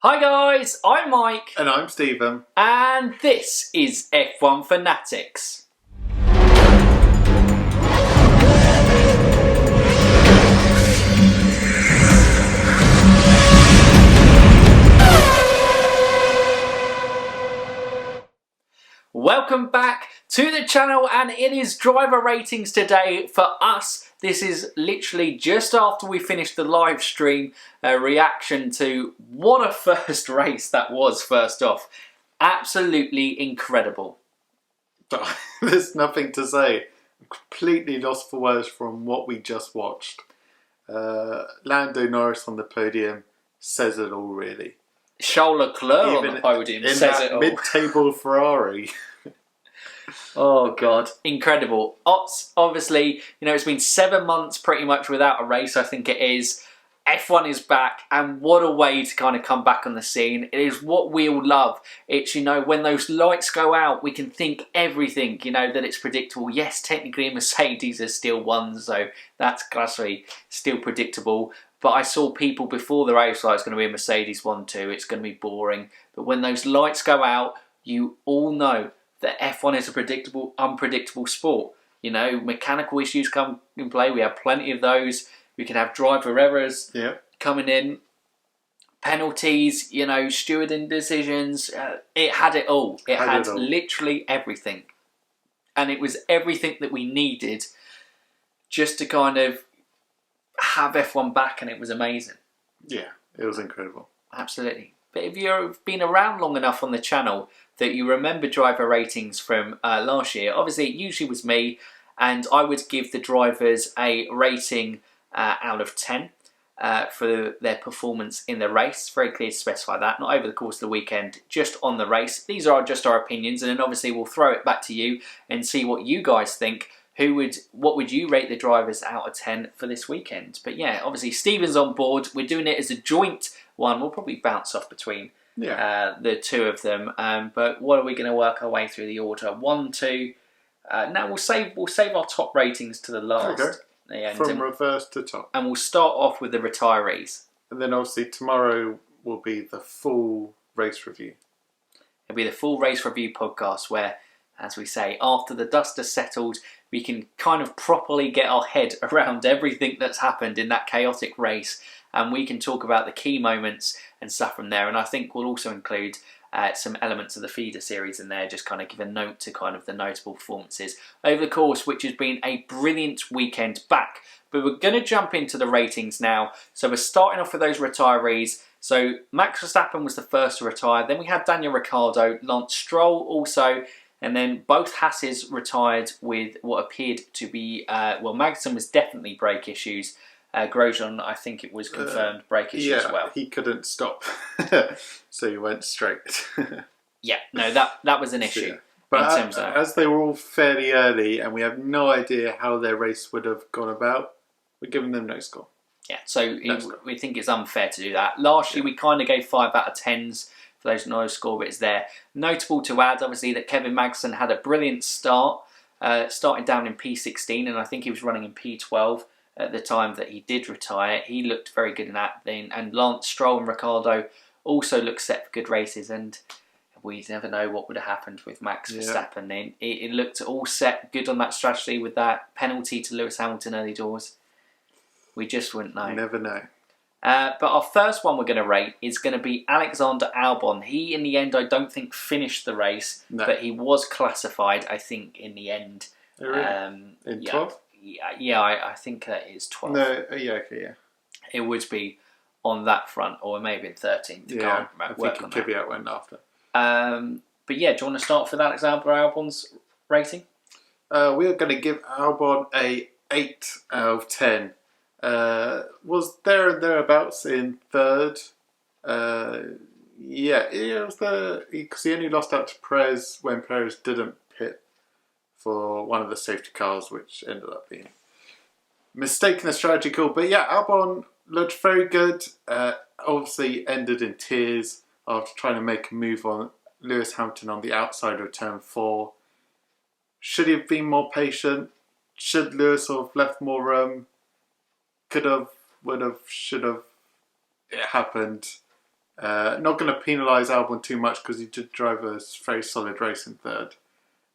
Hi guys, I'm Mike. And I'm Stephen. And this is F1 Fanatics. Welcome back to the channel, and it is driver ratings today for us. This is literally just after we finished the live stream, a reaction to what a first race that was. First off, absolutely incredible. There's nothing to say. I'm completely lost for words from what we just watched. Lando Norris on the podium says it all, really. Charles Leclerc on the podium says it all. Mid-table Ferrari. Oh God, incredible. Obviously, you know, it's been 7 months pretty much without a race, I think it is. F1 is back, and what a way to kind of come back on the scene. It is what we all love. It's, you know, when those lights go out, we can think everything, you know, that it's predictable. Yes, technically Mercedes is still one, so that's classically still predictable. But I saw people before the race like it's going to be a Mercedes 1-2, it's going to be boring. But when those lights go out, you all know that F1 is a predictable, unpredictable sport. You know, mechanical issues come in play. We have plenty of those. We can have driver errors coming in, penalties, you know, stewarding decisions. It had it all. It had literally everything. And it was everything that we needed just to kind of have F1 back, and it was amazing. Yeah, it was incredible. Absolutely. But if you've been around long enough on the channel that you remember driver ratings from last year, obviously it usually was me, and I would give the drivers a rating out of 10 for their performance in the race. It's very clear to specify that, not over the course of the weekend, just on the race. These are just our opinions, and then obviously we'll throw it back to you and see what you guys think. What would you rate the drivers out of 10 for this weekend? But yeah, obviously Stephen's on board. We're doing it as a joint one. We'll probably bounce off between the two of them. But what are we going to work our way through the order? 1, 2. Now we'll save our top ratings to the last. Okay. Yeah, from reverse to top. And we'll start off with the retirees. And then obviously tomorrow will be the full race review. It'll be the full race review podcast where, as we say, after the dust has settled, we can kind of properly get our head around everything that's happened in that chaotic race, and we can talk about the key moments and stuff from there. And I think we'll also include some elements of the feeder series in there, just kind of give a note to kind of the notable performances over the course, which has been a brilliant weekend back. But we're going to jump into the ratings now. So we're starting off with those retirees. So Max Verstappen was the first to retire. Then we had Daniel Ricciardo, Lance Stroll also. And then both Hasses retired with what appeared to be, well, Magnussen was definitely brake issues. Grosjean, I think it was confirmed brake issues as well. He couldn't stop, so he went straight. Yeah, no, that was an issue. Yeah. But as they were all fairly early and we have no idea how their race would have gone about, we're giving them no score. Yeah, so we think it's unfair to do that. Last year we kind of gave 5 out of 10s. For those no score bits there. Notable to add, obviously, that Kevin Magnussen had a brilliant start. Started down in P16, and I think he was running in P12 at the time that he did retire. He looked very good in that then. And Lance Stroll and Ricciardo also looked set for good races, and we never know what would have happened with Max Verstappen then. It looked all set, good on that strategy with that penalty to Lewis Hamilton early doors. We just wouldn't know. You never know. But our first one we're going to rate is going to be Alexander Albon. He, in the end, I don't think finished the race, but he was classified, I think, in the end. Oh, really? In 12th? Yeah, I think that is 12th. No, yeah. It would be on that front, or maybe in 13th. Yeah, I think KVYAT went after. But yeah, do you want to start with Alexander Albon's rating? We are going to give Albon a 8 out of 10. Was there and thereabouts in third. Yeah, it was there because he only lost out to Perez when Perez didn't pit for one of the safety cars, which ended up being mistaken a strategy call. But yeah, Albon looked very good. Obviously ended in tears after trying to make a move on Lewis Hamilton on the outside of turn 4. Should he have been more patient? Should Lewis have left more room? Could have, would have, should have. It happened. Not going to penalise Albon too much because he did drive a very solid race in third.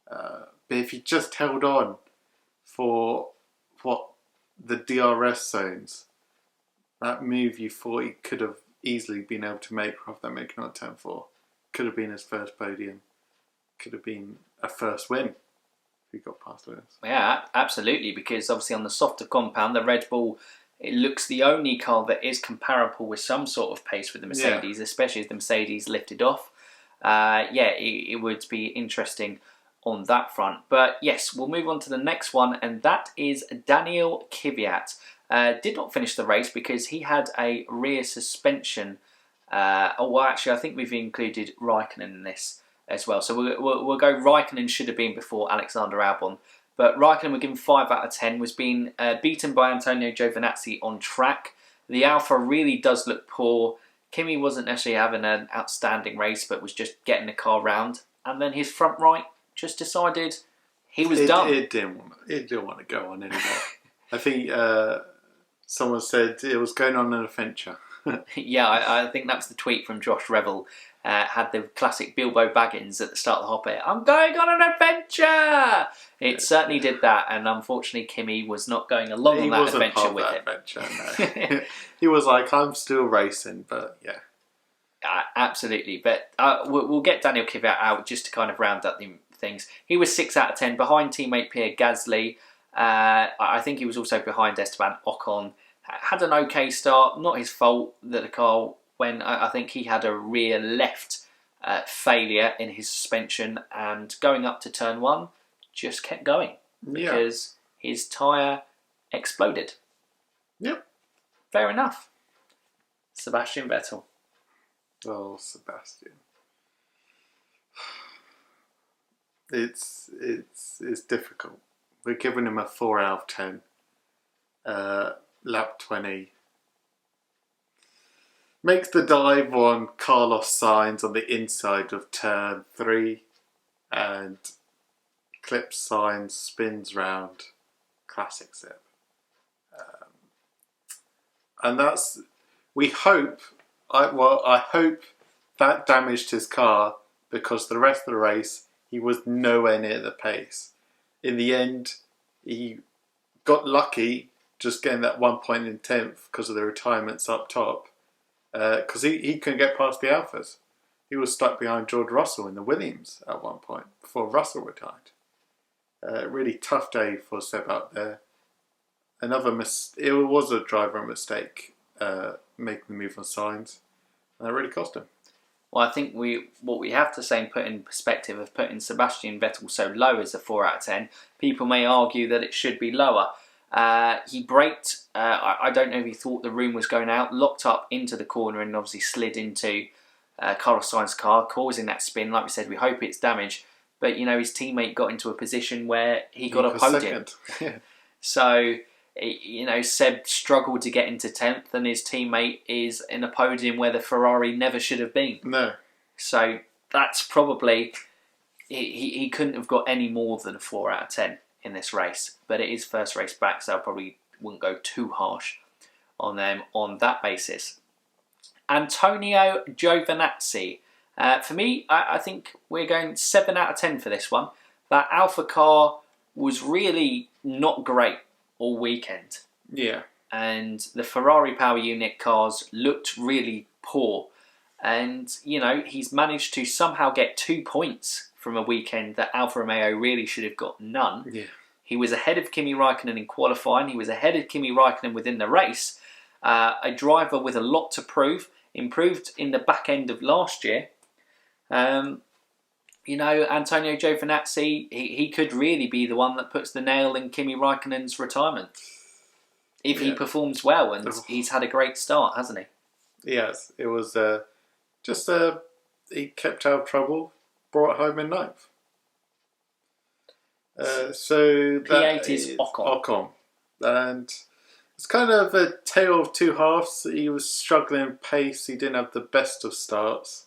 But if he just held on for what the DRS zones, that move you thought he could have easily been able to make rather than making on turn 4. Could have been his first podium. Could have been a first win if he got past Lewis. Yeah, absolutely, because obviously on the softer compound, the Red Bull, it looks the only car that is comparable with some sort of pace with the Mercedes, especially as the Mercedes lifted off. It would be interesting on that front. But yes, we'll move on to the next one, and that is DANIIL KVYAT. Did not finish the race because he had a rear suspension. I think we've included RAIKKONEN in this as well. So we'll go RAIKKONEN should have been before Alexander Albon. But Raikkonen, we're given 5 out of 10, was being beaten by Antonio Giovinazzi on track. The Alfa really does look poor. KIMI wasn't necessarily having an outstanding race, but was just getting the car round. And then his front right just decided he was done. It didn't want to go on anymore. I think someone said it was going on an adventure. Yeah, I think that's the tweet from Josh Revel. Had the classic Bilbo Baggins at the start of the hop here. I'm going on an adventure! It certainly did that, and unfortunately KIMI was not going along on that adventure with him. No. He was like, I'm still racing, but yeah. Absolutely, but we'll get DANIIL KVYAT out just to kind of round up the things. He was 6 out of 10 behind teammate Pierre Gasly. I think he was also behind Esteban Ocon. Had an okay start, not his fault that the car went. I think he had a rear left failure in his suspension, and going up to turn 1 just kept going because his tyre exploded. Yep. Fair enough. Sebastian Vettel. Oh, Sebastian. It's difficult. We're giving him a 4 out of 10. Lap 20. Makes the dive on Carlos Sainz on the inside of turn 3 and clips Sainz, spins round. Classic Seb. And that's, we hope, I hope that damaged his car because the rest of the race he was nowhere near the pace. In the end, he got lucky just getting that 1 point in 10th because of the retirements up top. Because he couldn't get past the Alphas. He was stuck behind George Russell in the Williams at one point before Russell retired. Really tough day for Seb out there. It was a driver mistake making the move on Sainz, and that really cost him. Well, I think what we have to say and put in perspective of putting Sebastian Vettel so low as a 4 out of 10, people may argue that it should be lower. He braked, I don't know if he thought the room was going out, locked up into the corner and obviously slid into Carlos Sainz's car, causing that spin. Like we said, we hope it's damage. But, you know, his teammate got into a position where he got a podium. Yeah. So, you know, Seb struggled to get into 10th and his teammate is in a podium where the Ferrari never should have been. No. So, that's probably, he couldn't have got any more than a 4 out of 10 in this race. But it is first race back, so I probably wouldn't go too harsh on them on that basis. Antonio Giovinazzi. For me, I think we're going 7 out of 10 for this one. That Alpha car was really not great all weekend. Yeah. And the Ferrari power unit cars looked really poor. And, you know, he's managed to somehow get 2 points from a weekend that Alfa Romeo really should have got none. Yeah. He was ahead of Kimi Raikkonen in qualifying. He was ahead of Kimi Raikkonen within the race. A driver with a lot to prove. Improved in the back end of last year. You know, Antonio Giovinazzi, he could really be the one that puts the nail in Kimi Raikkonen's retirement. If he performs well, and he's had a great start, hasn't he? Yes, it was he kept out of trouble, brought home in 9th. So P8 is Ocon. And it's kind of a tale of two halves. He was struggling pace. He didn't have the best of starts.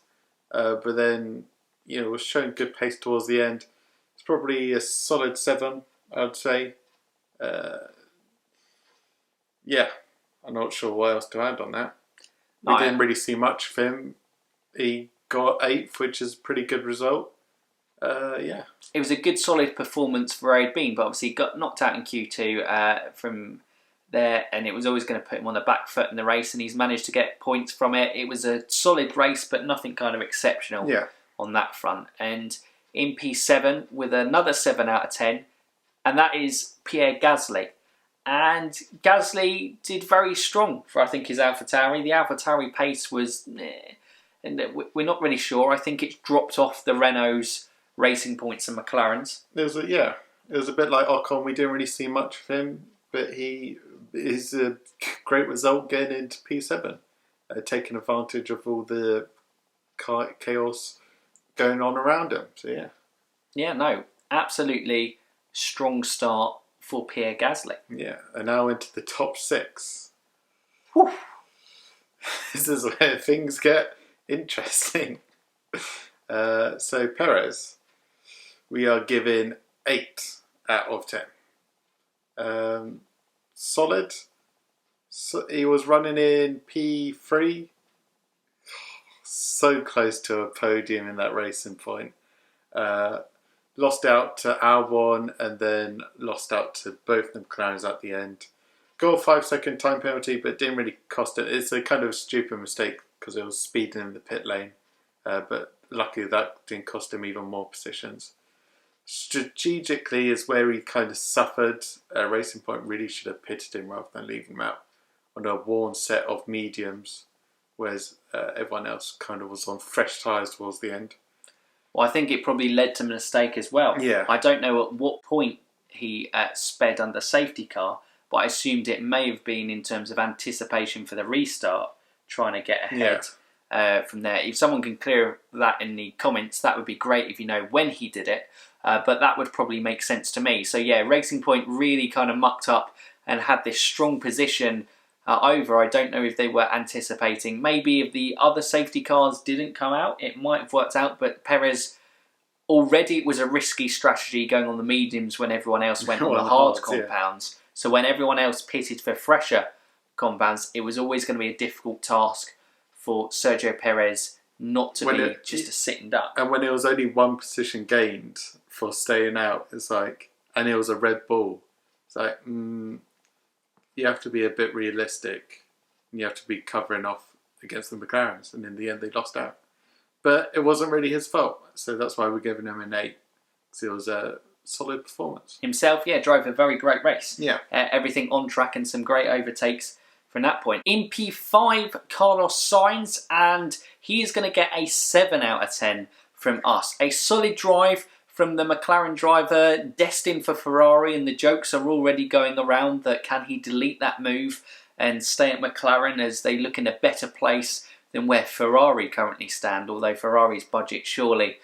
But then, you know, was showing good pace towards the end. It's probably a solid 7, I'd say. Yeah, I'm not sure what else to add on that. We didn't really see much of him. He got 8th, which is a pretty good result. Yeah. It was a good, solid performance for where he'd been, but obviously he got knocked out in Q2 from there, and it was always going to put him on the back foot in the race, and he's managed to get points from it. It was a solid race, but nothing kind of exceptional on that front. And in P7 with another 7 out of 10, and that is Pierre Gasly. And Gasly did very strong for, I think, his AlphaTauri. The AlphaTauri pace was, and we're not really sure. I think it's dropped off the Renault's racing points and McLaren's. It was a bit like Ocon. We didn't really see much of him, but he is a great result getting into P7, taking advantage of all the chaos going on around him. So yeah, no, absolutely strong start for Pierre Gasly. Yeah, and now into the top 6. Whew. This is where things get interesting. So Perez, we are giving 8 out of 10. Solid. So he was running in P3. So close to a podium in that racing point. Lost out to Albon and then lost out to both the McLarens at the end. Got a 5-second time penalty, but didn't really cost it. It's a kind of stupid mistake because it was speeding in the pit lane. But luckily that didn't cost him even more positions. Strategically is where he kind of suffered. Racing Point really should have pitted him rather than leaving him out on a worn set of mediums, whereas everyone else kind of was on fresh tyres towards the end. Well, I think it probably led to a mistake as well. Yeah. I don't know at what point he sped under safety car, but I assumed it may have been in terms of anticipation for the restart, trying to get ahead from there. If someone can clear that in the comments, that would be great if you know when he did it, but that would probably make sense to me. So yeah, Racing Point really kind of mucked up and had this strong position over. I don't know if they were anticipating. Maybe if the other safety cars didn't come out, it might have worked out. But Perez, already it was a risky strategy going on the mediums when everyone else went on the hard compounds. Yeah. So when everyone else pitted for fresher compounds, it was always going to be a difficult task for Sergio Perez not to be just a sitting duck. And when it was only 1 position gained for staying out, it's like, and it was a Red Bull, it's like, you have to be a bit realistic. You have to be covering off against the McLarens, and in the end they lost out. But it wasn't really his fault, so that's why we're giving him an 8. Because it was a solid performance. Himself, drove a very great race. Yeah. Everything on track and some great overtakes from that point. In P5, Carlos Sainz, and he is going to get a 7 out of 10 from us. A solid drive from the McLaren driver, destined for Ferrari, and the jokes are already going around that can he delete that move and stay at McLaren as they look in a better place than where Ferrari currently stand, although Ferrari's budget surely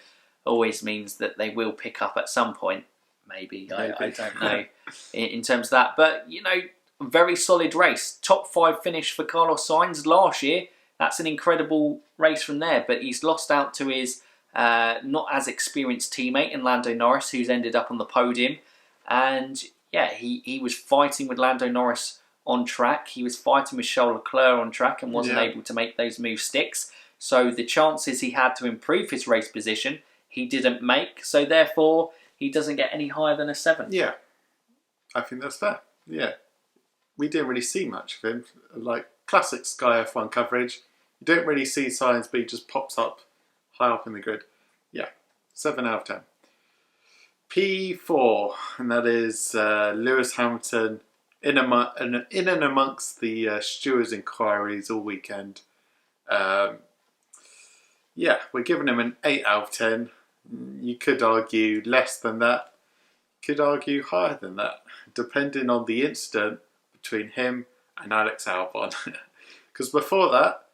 always means that they will pick up at some point. Maybe. I don't know in terms of that. But, you know, very solid race. Top 5 finish for Carlos Sainz last year. That's an incredible race from there, but he's lost out to his not as experienced teammate in Lando Norris, who's ended up on the podium. And yeah, he was fighting with Lando Norris on track. He was fighting with Charles Leclerc on track and wasn't able to make those moves sticks. So the chances he had to improve his race position, he didn't make. So therefore, he doesn't get any higher than a 7. Yeah, I think that's fair. Yeah, we didn't really see much of him. Like classic Sky F1 coverage, you don't really see Sainz, but he just pops up high up in the grid. Yeah, 7 out of 10. P4, and that is Lewis Hamilton in and amongst the stewards' inquiries all weekend. Yeah, we're giving him an 8 out of 10. You could argue less than that. Could argue higher than that, depending on the incident between him and Alex Albon. Because before that,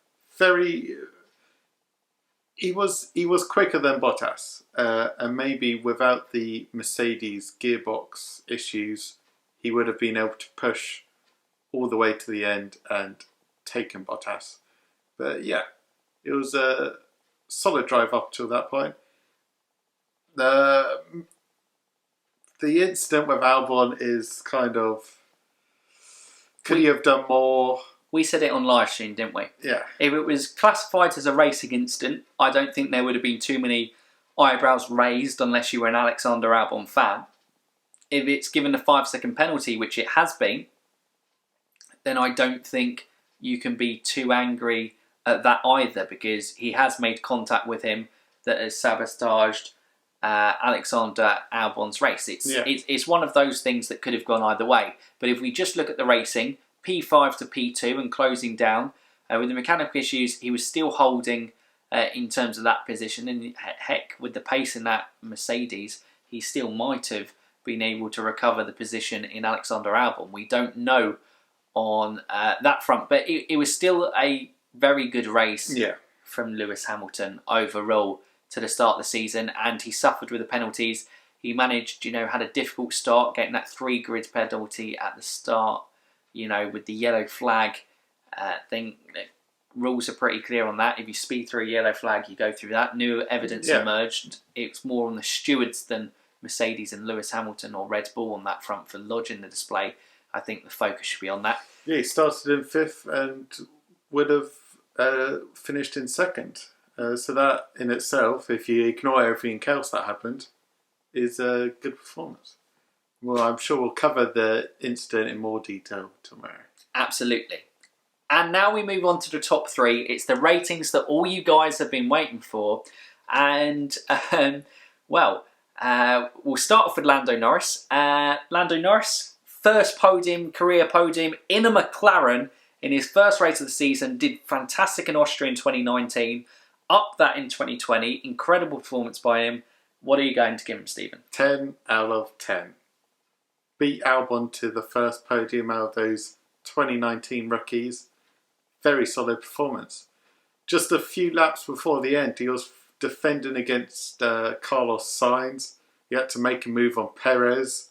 he was quicker than Bottas, and maybe without the Mercedes gearbox issues, he would have been able to push all the way to the end and taken Bottas. But yeah, it was a solid drive up till that point. The incident with Albon is kind of, could he have done more? We said it on live stream, didn't we? Yeah. If it was classified as a racing incident, I don't think there would have been too many eyebrows raised unless you were an Alexander Albon fan. If it's given a 5-second penalty, which it has been, then I don't think you can be too angry at that either, because he has made contact with him that has sabotaged Alexander Albon's race. It's one of those things that could have gone either way. But if we just look at the racing, P5 to P2 and closing down, with the mechanical issues, he was still holding in terms of that position. And heck, with the pace in that Mercedes, he still might have been able to recover the position in Alexander Albon. We don't know on that front, but it was still a very good race from Lewis Hamilton overall to the start of the season, and he suffered with the penalties. He managed, had a difficult start, getting that 3 grid penalty at the start, with the yellow flag thing. Rules are pretty clear on that. If you speed through a yellow flag, you go through that. New evidence emerged. It's more on the stewards than Mercedes and Lewis Hamilton or Red Bull on that front for lodging the display. I think the focus should be on that. Yeah, he started in 5th and would have finished in 2nd. So that in itself, if you ignore everything else that happened, is a good performance. Well, I'm sure we'll cover the incident in more detail tomorrow. Absolutely. And now we move on to the top 3. It's the ratings that all you guys have been waiting for. And, we'll start off with Lando Norris. Lando Norris, first career podium in a McLaren in his first race of the season. Did fantastic in Austria in 2019. Up that in 2020. Incredible performance by him. What are you going to give him, Stephen? 10 out of 10. Beat Albon to the first podium out of those 2019 rookies. Very solid performance. Just a few laps before the end, he was defending against Carlos Sainz. He had to make a move on Perez.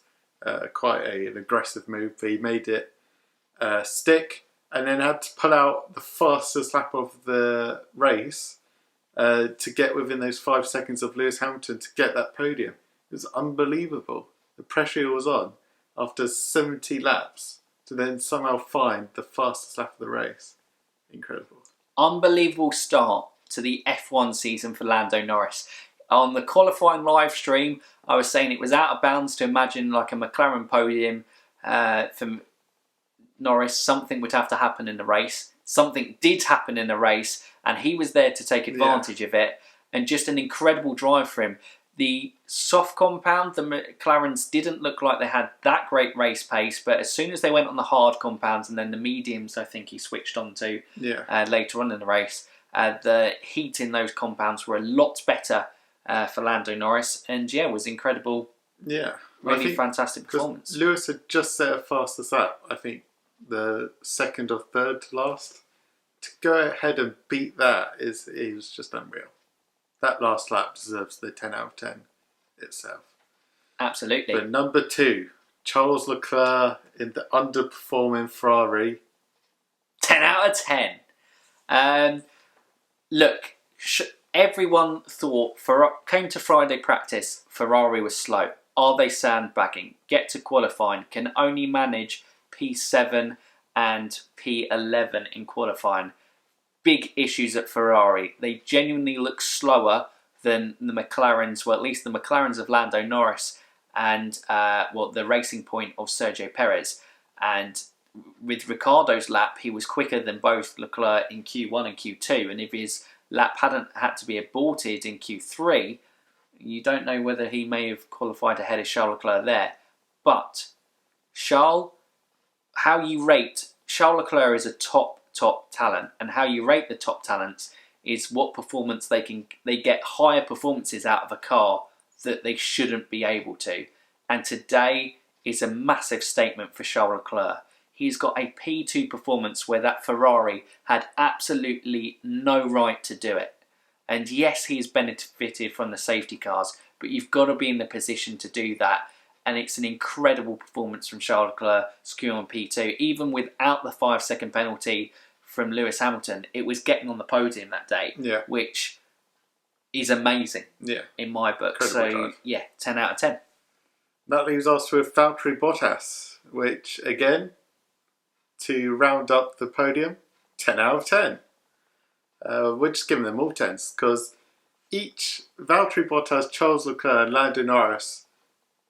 Quite an aggressive move, but he made it stick, and then had to pull out the fastest lap of the race to get within those 5 seconds of Lewis Hamilton to get that podium. It was unbelievable. The pressure he was on after 70 laps to then somehow find the fastest lap of the race. Incredible. Unbelievable start to the F1 season for Lando Norris. On the qualifying live stream, I was saying it was out of bounds to imagine like a McLaren podium for Norris. Something would have to happen in the race. Something did happen in the race, and he was there to take advantage of it. And just an incredible drive for him. The soft compound, the McLarens didn't look like they had that great race pace, but as soon as they went on the hard compounds and then the mediums, I think he switched on to later on in the race, the heat in those compounds were a lot better for Lando Norris, and was incredible. Yeah, really fantastic performance. Lewis had just set a fastest lap, I think the 2nd or 3rd to last. To go ahead and beat that it was just unreal. That last lap deserves the 10 out of 10 itself. Absolutely. But number 2, Charles Leclerc in the underperforming Ferrari. 10 out of 10. Look, everyone thought, came to Friday practice, Ferrari was slow. Are they sandbagging? Get to qualifying. Can only manage P7 and P11 in qualifying. Big issues at Ferrari. They genuinely look slower than the McLarens, well, at least the McLarens of Lando Norris and the racing point of Sergio Perez. And with Ricciardo's lap, he was quicker than both Leclerc in Q1 and Q2. And if his lap hadn't had to be aborted in Q3, you don't know whether he may have qualified ahead of Charles Leclerc there. But Charles, how you rate Charles Leclerc is a top talent, and how you rate the top talents is what performance they get higher performances out of a car that they shouldn't be able to. And today is a massive statement for Charles Leclerc. He's got a P2 performance where that Ferrari had absolutely no right to do it. And yes, he's benefited from the safety cars, but you've got to be in the position to do that. And it's an incredible performance from Charles Leclerc, securing P2. Even without the 5-second penalty from Lewis Hamilton, it was getting on the podium that day, which is amazing in my book. Incredible drive. 10 out of 10. That leaves us with Valtteri Bottas, which, again, to round up the podium, 10 out of 10. We're just giving them all 10s because each Valtteri Bottas, Charles Leclerc and Lando Norris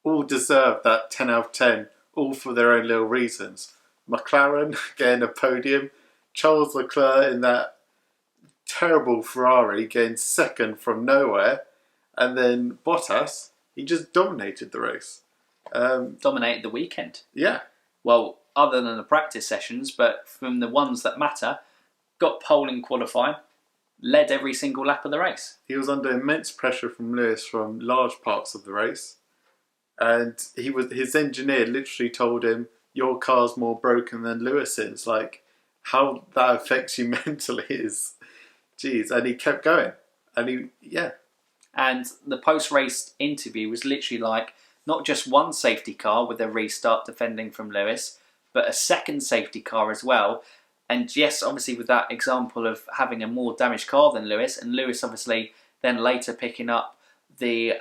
all deserve that 10 out of 10, all for their own little reasons. McLaren getting a podium, Charles Leclerc in that terrible Ferrari getting second from nowhere, and then Bottas, he just dominated the race. Dominated the weekend. Yeah. Well, other than the practice sessions, but from the ones that matter, got pole in qualifying, led every single lap of the race. He was under immense pressure from Lewis from large parts of the race. And his engineer literally told him, your car's more broken than Lewis's. Like, how that affects you mentally is, geez. And he kept going. And And the post-race interview was literally like, not just one safety car with a restart defending from Lewis, but a second safety car as well. And yes, obviously with that example of having a more damaged car than Lewis, and Lewis obviously then later picking up the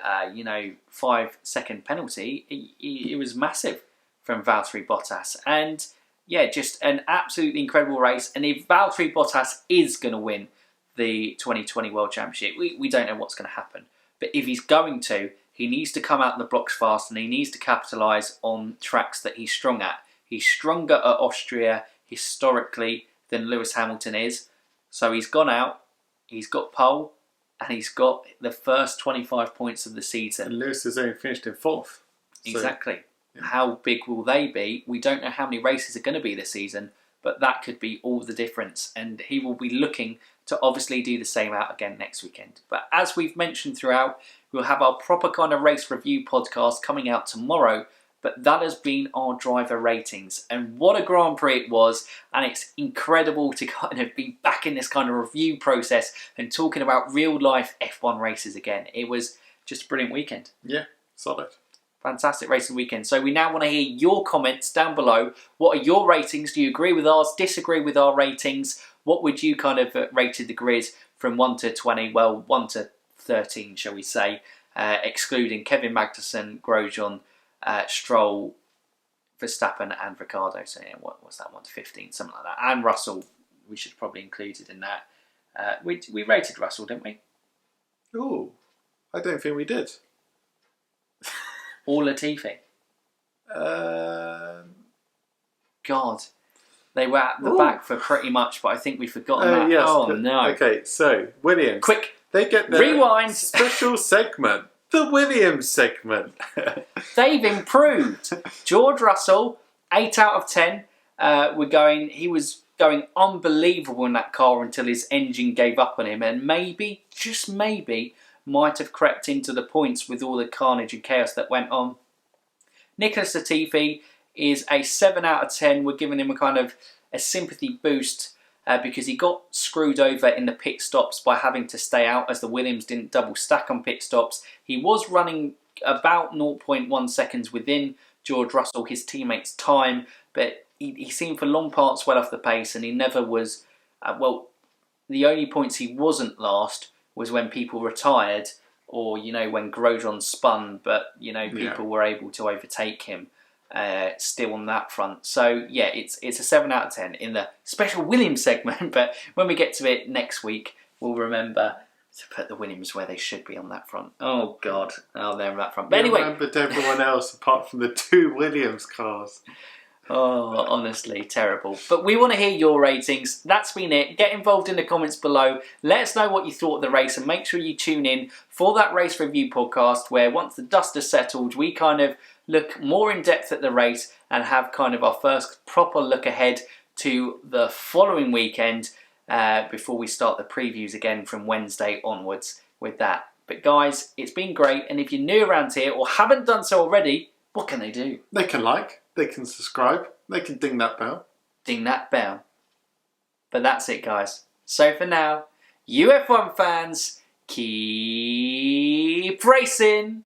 5-second penalty, it was massive from Valtteri Bottas. And yeah, just an absolutely incredible race. And if Valtteri Bottas is going to win the 2020 World Championship, we don't know what's going to happen. But if he's going to, he needs to come out the blocks fast and he needs to capitalise on tracks that he's strong at. He's stronger at Austria historically than Lewis Hamilton is. So he's gone out, he's got pole, and he's got the first 25 points of the season. And Lewis has only finished in 4th. Exactly. Yeah. How big will they be? We don't know how many races are going to be this season, but that could be all the difference. And he will be looking to obviously do the same out again next weekend. But as we've mentioned throughout, we'll have our proper kind of race review podcast coming out tomorrow. But that has been our driver ratings. And what a Grand Prix it was. And it's incredible to kind of be back in this kind of review process and talking about real life F1 races again. It was just a brilliant weekend. Yeah, solid. Fantastic racing weekend. So we now want to hear your comments down below. What are your ratings? Do you agree with ours? Disagree with our ratings? What would you kind of rated the grid from 1 to 20? Well, 1 to 13, shall we say, excluding Kevin Magnussen, Grosjean, Stroll, Verstappen and Ricciardo. So yeah, what was that, 1 to 15, something like that. And Russell, we should probably include it in that. We rated Russell, didn't we? Oh, I don't think we did. Or Latifi. God. They were at the back for pretty much, but I think we've forgotten that. Yes, oh no. Okay, so Williams. Quick. They get their rewind. Special segment. The Williams segment. They've improved. George Russell, 8 out of 10. He was going unbelievable in that car until his engine gave up on him, and maybe, just maybe, might have crept into the points with all the carnage and chaos that went on. Nicholas Latifi is a 7 out of 10. We're giving him a kind of a sympathy boost because he got screwed over in the pit stops by having to stay out as the Williams didn't double stack on pit stops. He was running about 0.1 seconds within George Russell, his teammate's time, but he seemed for long parts well off the pace, and he never was, the only points he wasn't last was when people retired, or, when Grosjean spun, but, people were able to overtake him still on that front. So, yeah, it's a 7 out of 10 in the special Williams segment, but when we get to it next week, we'll remember to put the Williams where they should be on that front. Oh, God. Oh, they're on that front. But anyway. Remembered everyone else apart from the 2 Williams cars. Oh, honestly, terrible. But we want to hear your ratings. That's been it. Get involved in the comments below. Let us know what you thought of the race, and make sure you tune in for that race review podcast where once the dust has settled, we kind of look more in depth at the race and have kind of our first proper look ahead to the following weekend before we start the previews again from Wednesday onwards with that. But guys, it's been great. And if you're new around here or haven't done so already, what can they do? They can like, they can subscribe, they can ding that bell. Ding that bell. But that's it, guys. So for now, you F1 fans, keep racing!